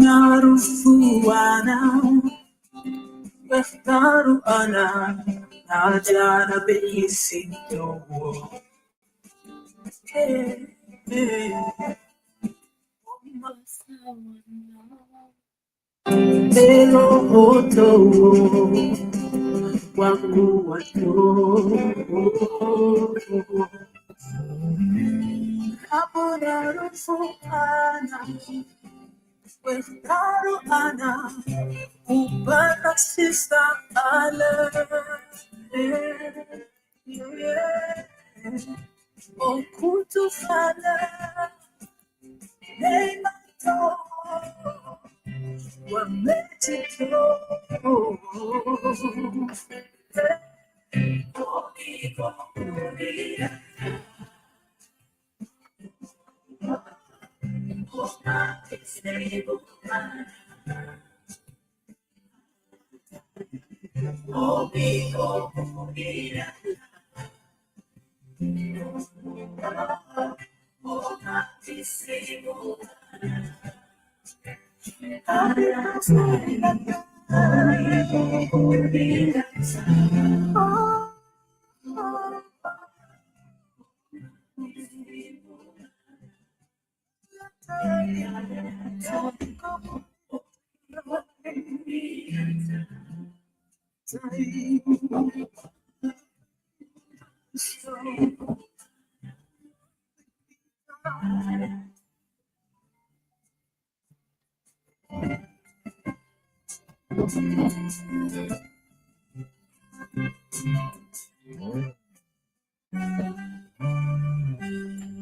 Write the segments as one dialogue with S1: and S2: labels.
S1: Narufuana, Weftaru ana, Najana Behisinto. Elo Oto, Waku Wato, Narufuana, Weftaru ana, Ubana Sista Ale. Okultu fala, nemato, wametito.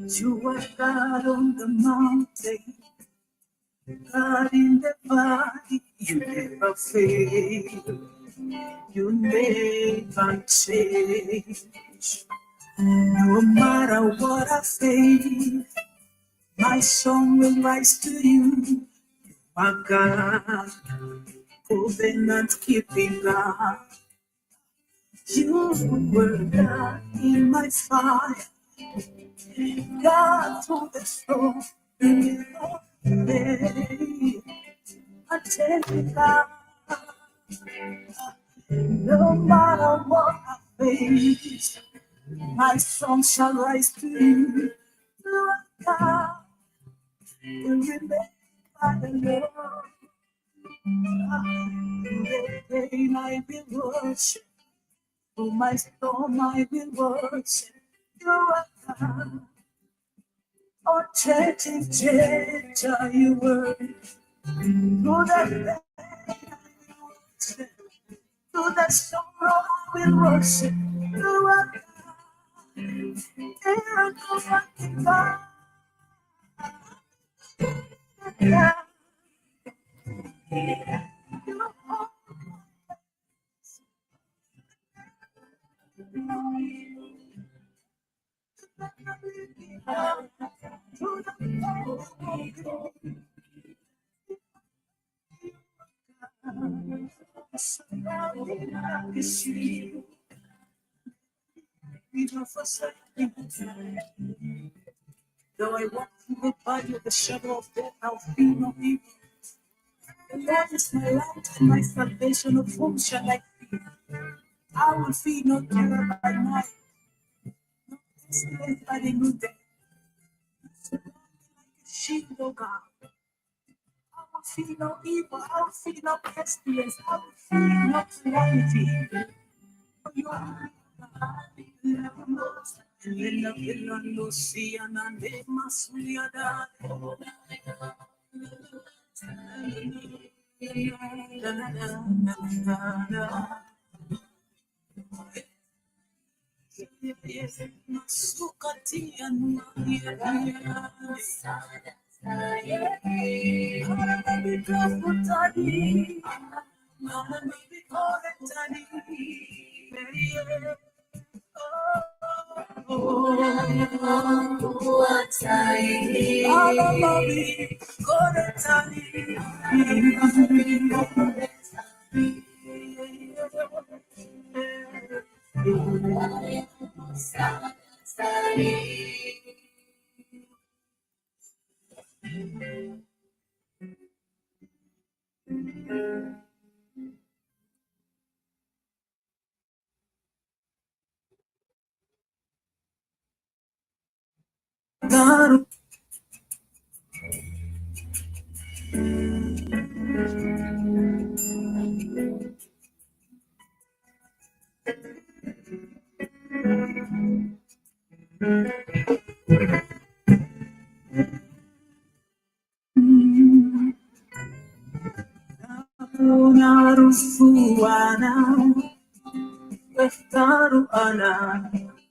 S1: You are God on the mountain, God in the valley. You never fail, you never change. No matter what I face, my song will rise to you. My God, covenant keeping God. You were God in my fire, God to the throne. You love me. I tell you God, no matter what I face, my song shall rise to you. You are God, will remain by the Lord. The pain I will worship, for my storm I will worship. You are God, oh change, you were. Through the pain, through the sorrow I will worship. You are miracle working God. Yeah. You are through the pain, surrounding like a shield. We don't forsake me. Though I walk through the valley of the shadow of death, I'll fear no evil. The Lord is my light and my salvation. Of whom shall I fear? I will fear no terror by night, no pestilence by the noonday. Surround me like a shield, O God. I will fear no evil. I will fear no pestilence. I will fear no calamity. For you are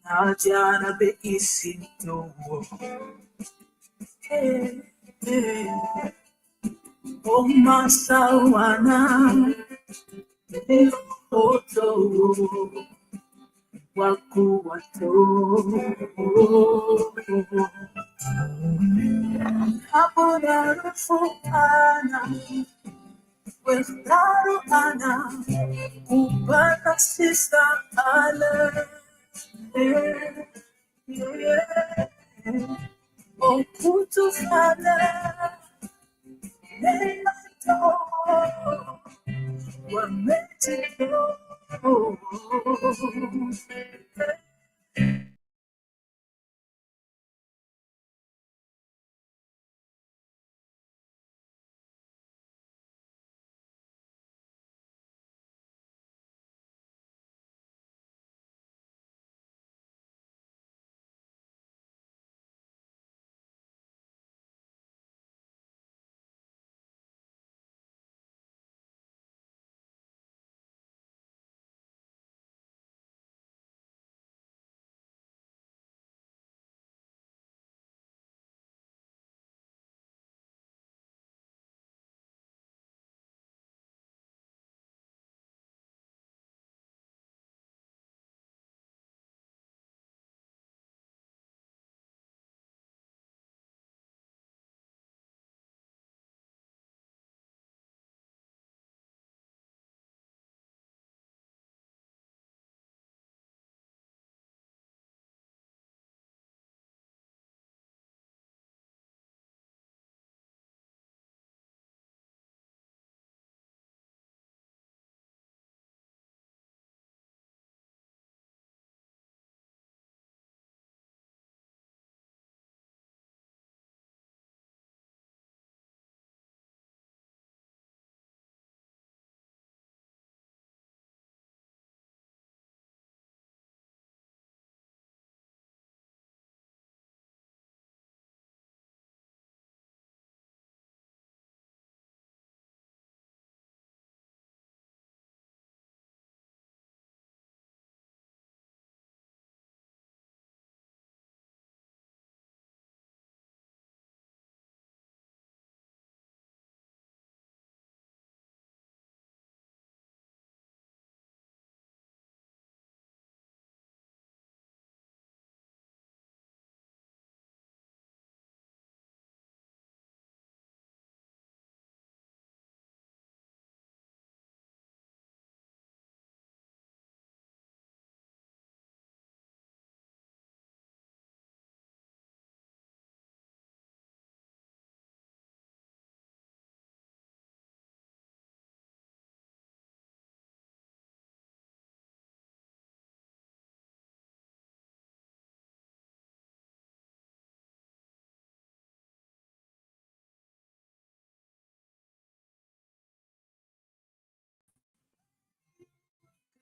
S1: Najana be isinto. Oh, Masawana, Oto, Wakuato, Abodaru Ana, Westaru Ana, Ubana Sister Ale, Okutu Fana, Nemato, Wametiko.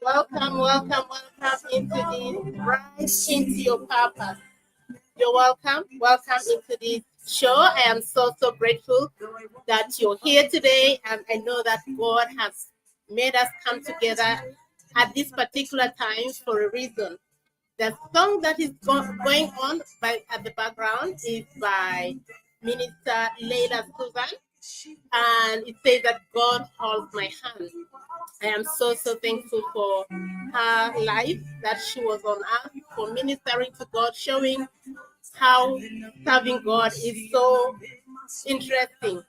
S2: Welcome, welcome, welcome into the Rise into Your Purpose. You're welcome. Welcome into this show. I am so grateful that you're here today, and I know that God has made us come together at this particular time for a reason. The song that is going on at the background is by Minister Leila Susan, and it says that God holds my hand. I am so thankful for her life, that she was on earth, for ministering to God, showing how serving God is so interesting.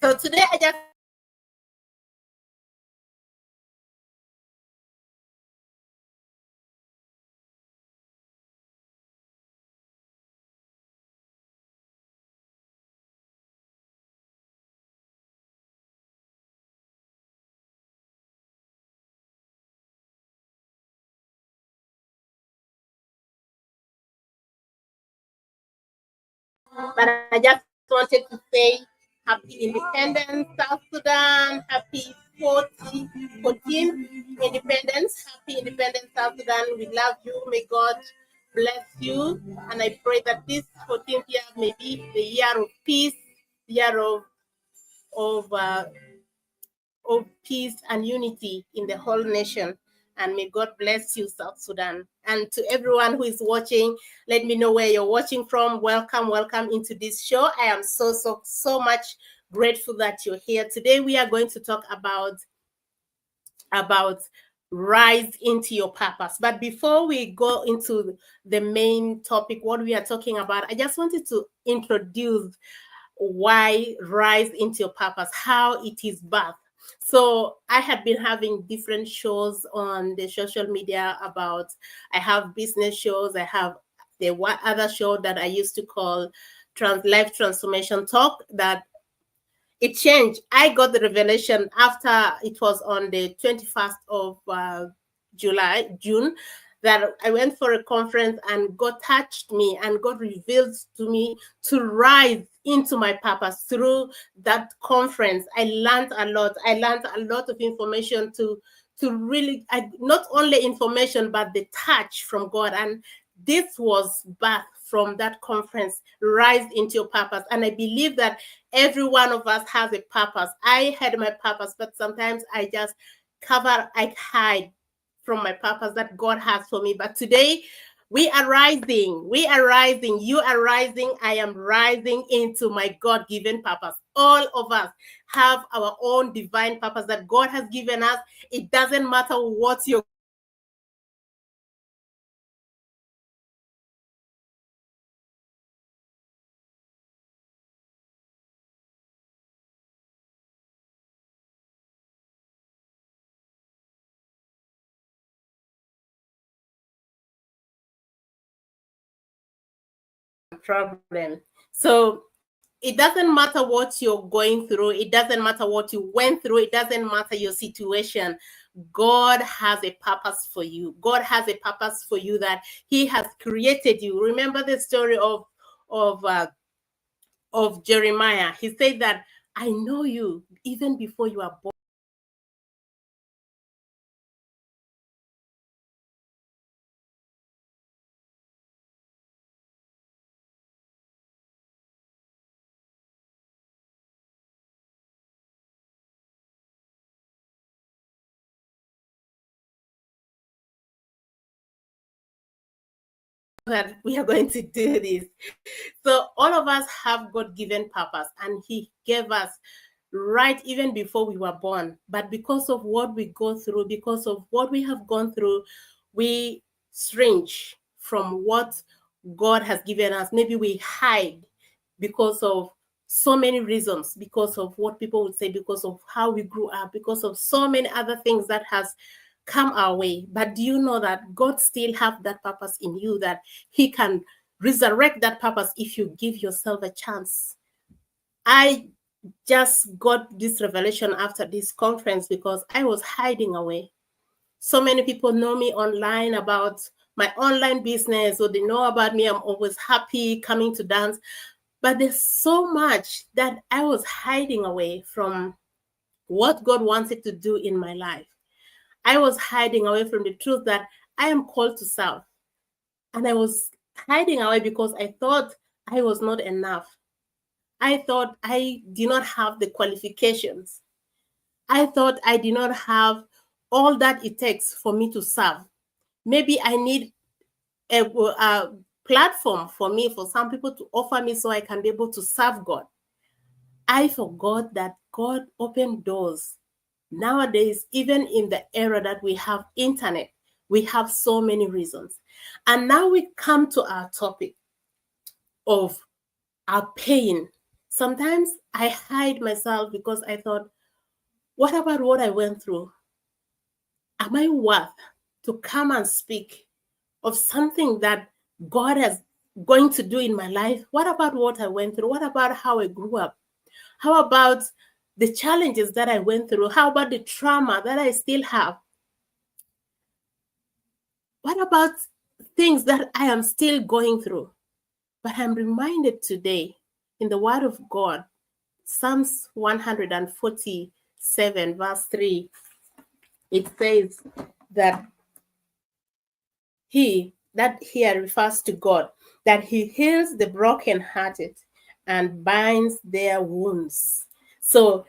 S2: So today I just want to but I just wanted to say happy independence, South Sudan, happy 14th independence, happy independence, South Sudan. We love you. May God bless you. And I pray that this 14th year may be the year of peace, the year of uh, of peace and unity in the whole nation. And may God bless you, South Sudan. And to everyone who is watching, let me know where you're watching from. Welcome into this show. I am so much grateful that you're here. Today we are going to talk about rise into your purpose. But before we go into the main topic, what we are talking about, I just wanted to introduce why rise into your purpose, how it is birthed. So I have been having different shows on the social media about, I have business shows, I have the one other show that I used to call Life Transformation Talk, that it changed. I got the revelation after it was on the 21st of June, that I went for a conference and God touched me and God revealed to me to rise into my purpose through that conference. I learned a lot. I learned a lot of information to really, not only information, but the touch from God. And this was birthed from that conference, rise into your purpose. And I believe that every one of us has a purpose. I had my purpose, but sometimes I just I hide from my purpose that God has for me. But today we are rising. You are rising. I am rising into my God-given purpose. All of us have our own divine purpose that God has given us. It doesn't matter what you're problem. So it doesn't matter what you're going through. It doesn't matter what you went through. It doesn't matter your situation. God has a purpose for you. God has a purpose for you, that He has created you. Remember the story of Jeremiah. He said that I know you even before you are born. That we are going to do this. So all of us have God-given purpose, and He gave us right even before we were born. But because of what we go through, because of what we have gone through, we strange from what God has given us. Maybe we hide because of so many reasons, because of what people would say, because of how we grew up, because of so many other things that has come our way. But do you know that God still have that purpose in you, that He can resurrect that purpose if you give yourself a chance? I just got this revelation after this conference because I was hiding away. So many people know me online about my online business, or they know about me. I'm always happy coming to dance. But there's so much that I was hiding away from what God wanted to do in my life. I was hiding away from the truth that I am called to serve. And I was hiding away because I thought I was not enough. I thought I did not have the qualifications. I thought I did not have all that it takes for me to serve. Maybe I need a platform for me, for some people to offer me so I can be able to serve God. I forgot that God opened doors. Nowadays, even in the era that we have internet, we have so many reasons. And now we come to our topic of our pain. Sometimes I hide myself because I thought, what about what I went through? Am I worth to come and speak of something that God is going to do in my life? What about what I went through? What about how I grew up? How about the challenges that I went through? How about the trauma that I still have? What about things that I am still going through? But I'm reminded today in the Word of God, Psalms 147, verse 3, it says that that here refers to God, that He heals the brokenhearted and binds their wounds. So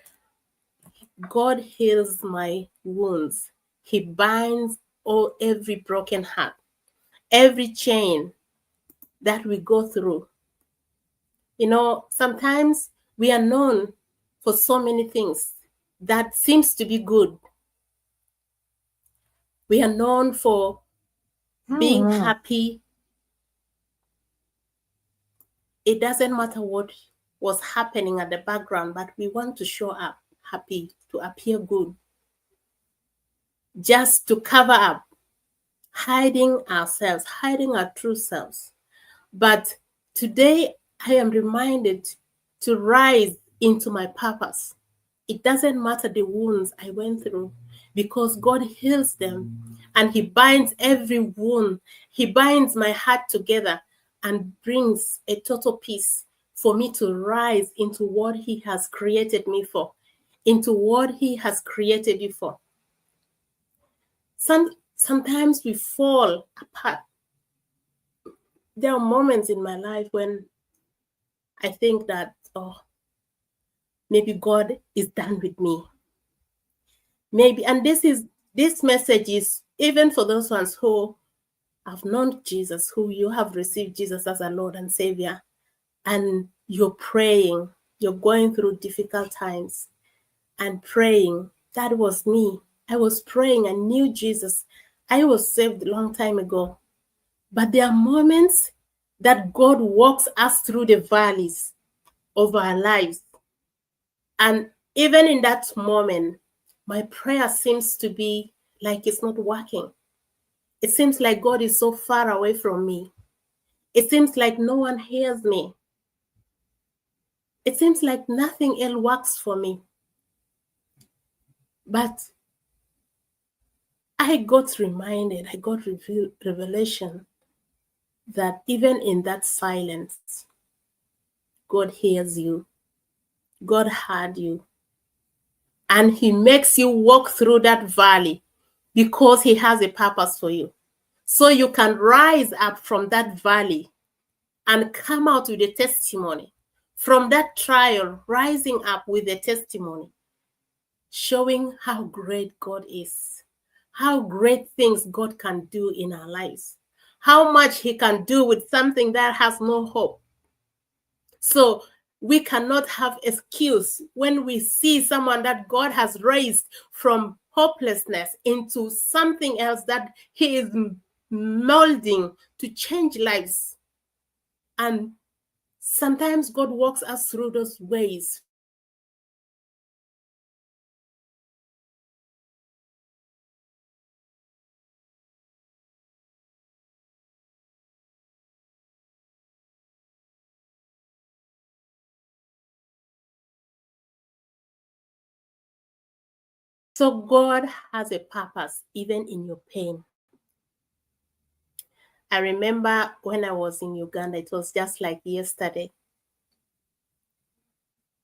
S2: God heals my wounds. He binds every broken heart, every chain that we go through. You know, sometimes we are known for so many things that seems to be good. We are known for being happy. It doesn't matter what was happening at the background, but we want to show up happy, to appear good, just to cover up, hiding ourselves, hiding our true selves. But today I am reminded to rise into my purpose. It doesn't matter the wounds I went through, because God heals them and He binds every wound. He binds my heart together and brings a total peace for me to rise into what He has created me for, into what He has created you for. Sometimes we fall apart. There are moments in my life when I think that, oh, maybe God is done with me. Maybe, and this message is even for those ones who have known Jesus, who you have received Jesus as a Lord and Savior, and you're praying, you're going through difficult times and praying. That was me. I was praying. I knew Jesus. I was saved a long time ago. But there are moments that God walks us through the valleys of our lives. And even in that moment, my prayer seems to be like it's not working. It seems like God is so far away from me. It seems like no one hears me. It seems like nothing else works for me. But I got reminded, I got revelation that even in that silence, God hears you. God heard you. And He makes you walk through that valley because He has a purpose for you. So you can rise up from that valley and come out with a testimony. From that trial, rising up with a testimony, showing how great God is, how great things God can do in our lives, how much He can do with something that has no hope. So we cannot have excuse when we see someone that God has raised from hopelessness into something else that He is molding to change lives. And sometimes God walks us through those ways. So God has a purpose even in your pain. I remember when I was in Uganda, it was just like yesterday.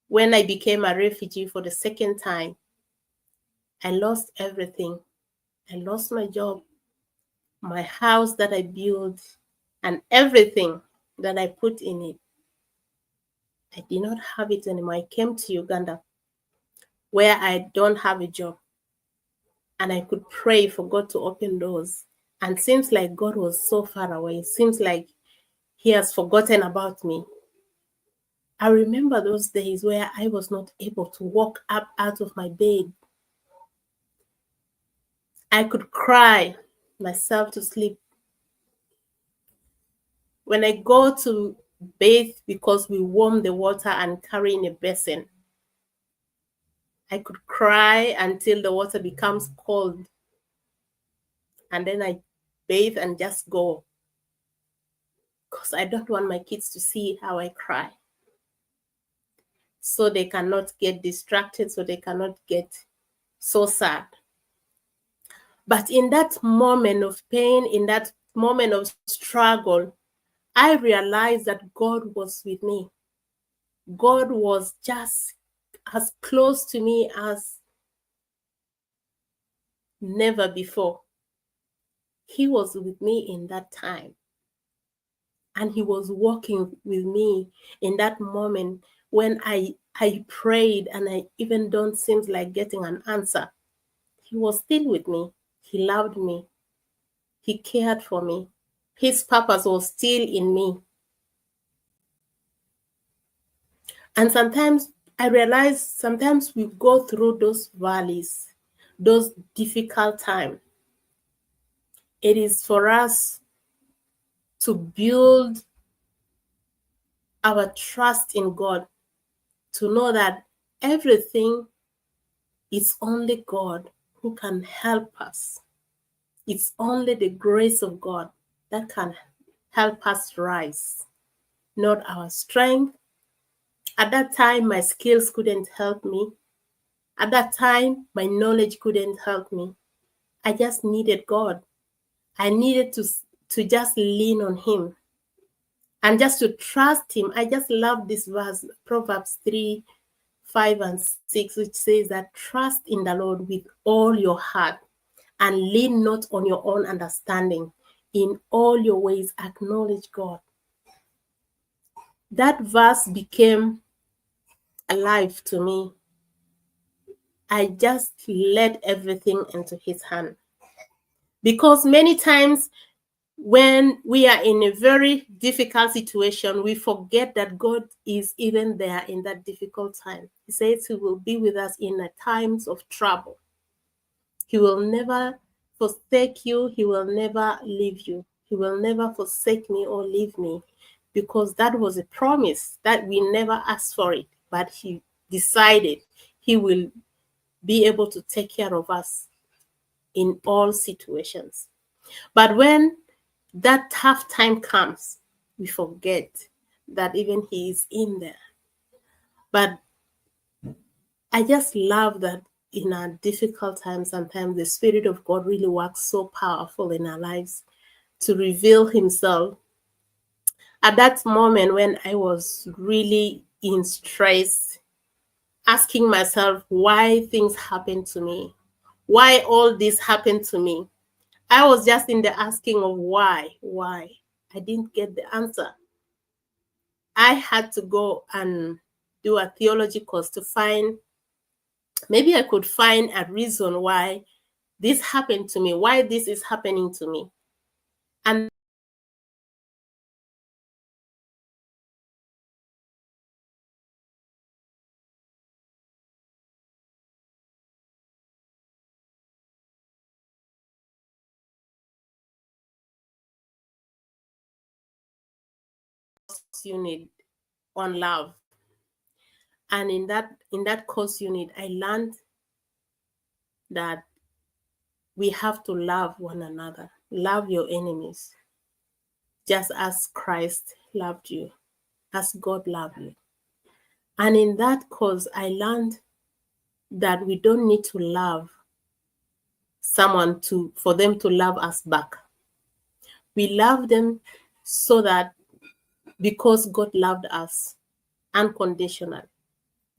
S2: When I became a refugee for the second time, I lost everything. I lost my job, my house that I built, and everything that I put in it. I did not have it anymore. I came to Uganda where I don't have a job. And I could pray for God to open doors. And seems like God was so far away. Seems like he has forgotten about me. I remember those days where I was not able to walk up out of my bed. I could cry myself to sleep. When I go to bathe because we warm the water and carry in a basin, I could cry until the water becomes cold. And then I bathe and just go. Because I don't want my kids to see how I cry. So they cannot get distracted, so they cannot get so sad. But in that moment of pain, in that moment of struggle, I realized that God was with me. God was just as close to me as never before. He was with me in that time. And he was walking with me in that moment when I prayed and I even don't seem like getting an answer. He was still with me. He loved me. He cared for me. His purpose was still in me. And sometimes I realize sometimes we go through those valleys, those difficult times. It is for us to build our trust in God, to know that everything is only God who can help us. It's only the grace of God that can help us rise, not our strength. At that time, my skills couldn't help me. At that time, my knowledge couldn't help me. I just needed God. I needed to just lean on him and just to trust him. I just love this verse, Proverbs 3:5 and 6, which says that trust in the Lord with all your heart and lean not on your own understanding. In all your ways, acknowledge God. That verse became alive to me. I just let everything into his hand. Because many times when we are in a very difficult situation, we forget that God is even there in that difficult time. He says he will be with us in the times of trouble. He will never forsake you. He will never leave you. He will never forsake me or leave me, because that was a promise that we never asked for it, but he decided he will be able to take care of us in all situations. But when that tough time comes, we forget that even he is in there. But I just love that in our difficult times, sometimes the Spirit of God really works so powerful in our lives to reveal himself. At that moment when I was really in stress, asking myself why things happened to me, why all this happened to me, I was just in the asking of why. I didn't get the answer. I had to go and do a theology course to find, maybe I could find a reason why this happened to me, why this is happening to me. And unit on love. And in that course unit, I learned that we have to love one another. Love your enemies, just as Christ loved you, as God loved you. And in that course, I learned that we don't need to love someone for them to love us back. We love them so that because God loved us unconditionally.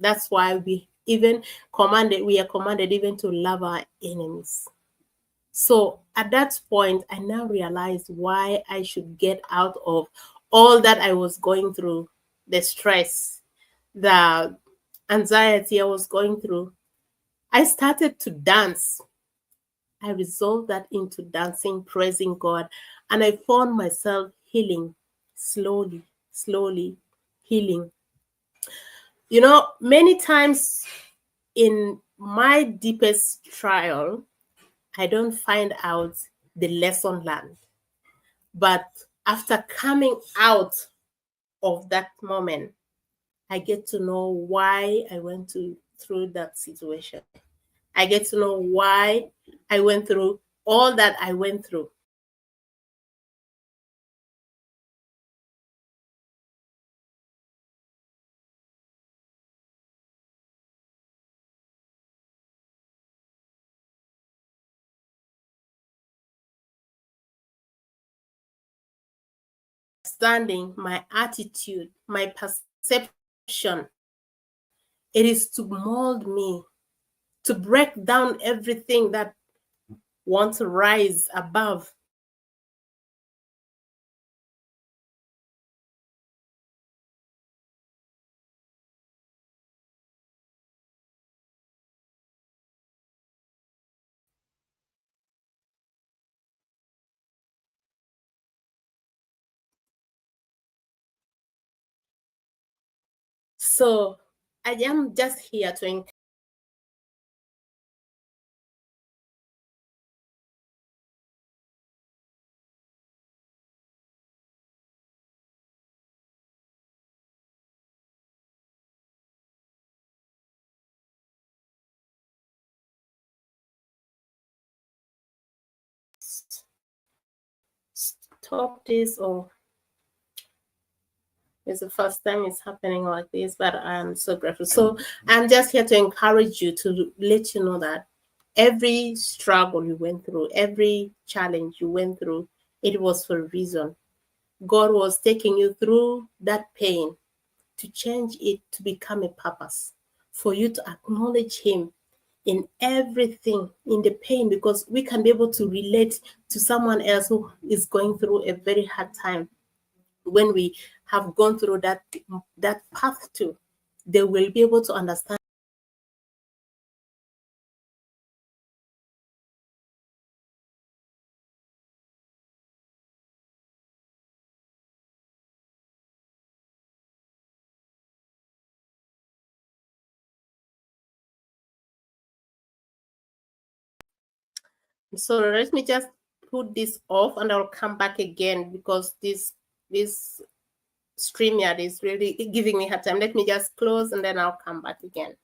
S2: That's why we are commanded even to love our enemies. So at that point, I now realized why I should get out of all that I was going through, the stress, the anxiety I was going through. I started to dance. I resolved that into dancing, praising God, and I found myself healing slowly, slowly healing. You know, many times in my deepest trial, I don't find out the lesson learned. But after coming out of that moment, I get to know why I went through that situation. I get to know why I went through all that I went through. Understanding my attitude, my perception, it is to mold me, to break down everything that wants to rise above. So I am just here to stop this, or it's the first time it's happening like this, but I'm so grateful. So I'm just here to encourage you, to let you know that every struggle you went through, every challenge you went through, it was for a reason. God was taking you through that pain to change it to become a purpose, for you to acknowledge Him in everything, in the pain, because we can be able to relate to someone else who is going through a very hard time. When we have gone through that path too, they will be able to understand. So let me just put this off and I'll come back again, because this StreamYard is really giving me hard time. Let me just close and then I'll come back again.